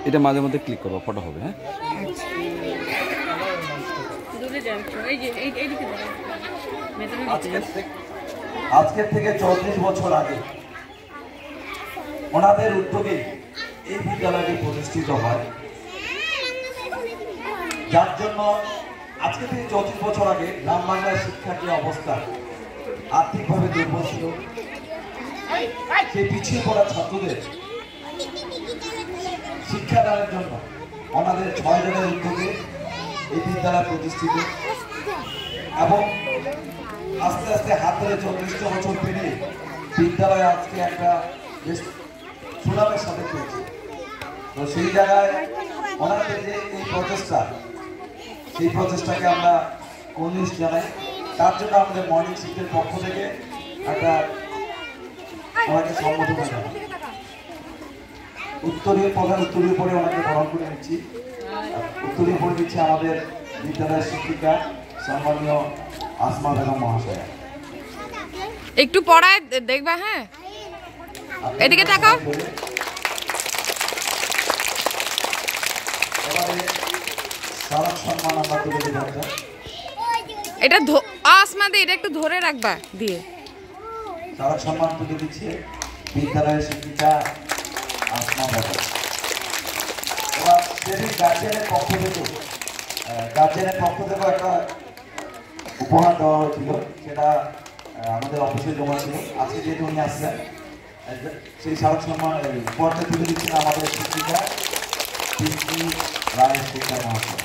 এটা মাঝে মধ্যে ক্লিক করবো, ফটো হবে। হ্যাঁ, আজকের থেকে 34 বছর আগে ওনাদের উদ্যোগে এই বিদ্যালয়টি প্রতিষ্ঠিত হয়, যার জন্য আজকে থেকে 34 বছর আগে গ্রাম বাংলার শিক্ষার যে অবস্থা, আর্থিকভাবে দুর্বল ছিল, সেই পিছিয়ে পড়া ছাত্রদের শিক্ষাদানের জন্য ওনাদের 6 জনের উদ্যোগে এই বিদ্যালয় প্রতিষ্ঠিত এবং আস্তে আস্তে হাত ধরে 34টা বছর পেরিয়ে বিদ্যালয় আজকে একটা বেশ সুনামের সাথে চলছে। তো সেই জায়গায় ওনাদের যে এই প্রচেষ্টা, সেই প্রচেষ্টাকে আমরা কর্নিশ জানাই। তার জন্য আমাদের মর্নিং শিফটের পক্ষ থেকে একটা ওনাকে সম্বোধন জানাই। উত্তরীয় প্রধান উত্তরীয় পরে ওনাকে গ্রহণ করে নিচ্ছি। উত্তরীয় পরে দিচ্ছি আমাদের বিদ্যালয়ের শিক্ষিকা সম্মানীয় আসমা বেগম মহাশয়া। একটু পড়ায় দেখবা। হ্যাঁ, এদিকে তাকাও। সম্মান আমরা তুলে দেব। এটা আসমা দিয়ে এটা একটু ধরে রাখবা দিয়ে। স্মারক সম্মান তুলে দিচ্ছে বিদ্যালয়ের শিক্ষিকা আসমা বেগম। এবার সেদিন গার্জিয়ানের পক্ষ থেকে একটা উপহার দেওয়া হয়েছিল, সেটা আমাদের অফিসে জমা ছিল। আজকে যেহেতু উনি আসছেন, সেই স্মারক সম্মান উপহারটা তুলে দিচ্ছেন আমাদের শিক্ষিকা পিঙ্কি রায় শিক্ষা মহাশয়।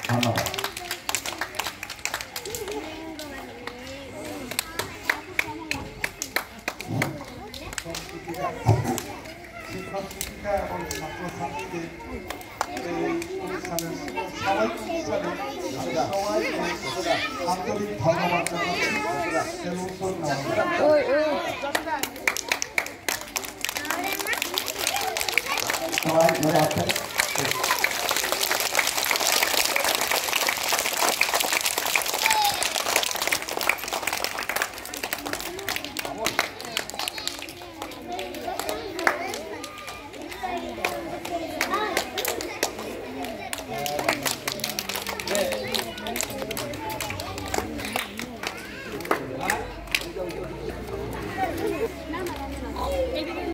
ধন্যবাদ। শিক্ষক শিক্ষিকা এবং ছাত্রছাত্রীদের এই অনুষ্ঠানের সবাইকে আন্তরিক ধন্যবাদ জানাচ্ছি। সবাই ধরে আসছেন।